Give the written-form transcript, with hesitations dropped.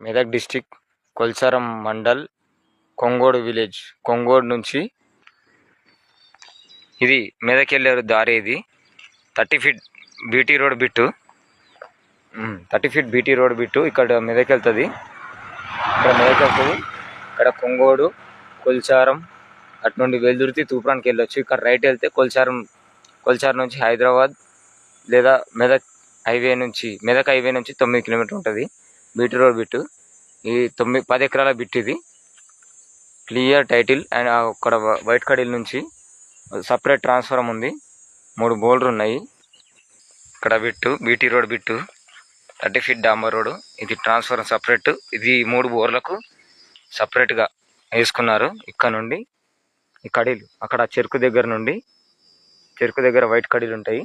Medak district Kolcharam mandal Kongodu village. Kongodu నుంచి ఇది మెదక్ వెళ్ళారు దారి. ఇది 30 feet B T road bit. 30 feet B T road bit. ఇక్కడ మెదక్ వెళ్తుంది. ఇక్కడ కొంగోడు, కొల్చారం, అటు నుండి వెల్దుర్తి, తూప్రాన్కి వెళ్ళొచ్చు. ఇక్కడ రైట్ వెళ్తే కొల్చారం నుంచి హైదరాబాద్ లేదా మెదక్ హైవే నుంచి 9 కిలోమీటర్ ఉంటుంది. B T road bit. ఈ 10 ఎకరాల బిట్. ఇది క్లియర్ టైటిల్. అండ్ అక్కడ వైట్ కడీల నుంచి సపరేట్ ట్రాన్స్ఫారం ఉంది. 3 బోర్లు ఉన్నాయి. ఇక్కడ bit B T road bit 30 feet డాంబర్ రోడ్. ఇది ట్రాన్స్ఫారం సపరేట్. ఇది 3 బోర్లకు సపరేట్గా వేసుకున్నారు. ఇక్కడ నుండి ఈ కడీలు అక్కడ చెరుకు దగ్గర వైట్ కడీలు ఉంటాయి.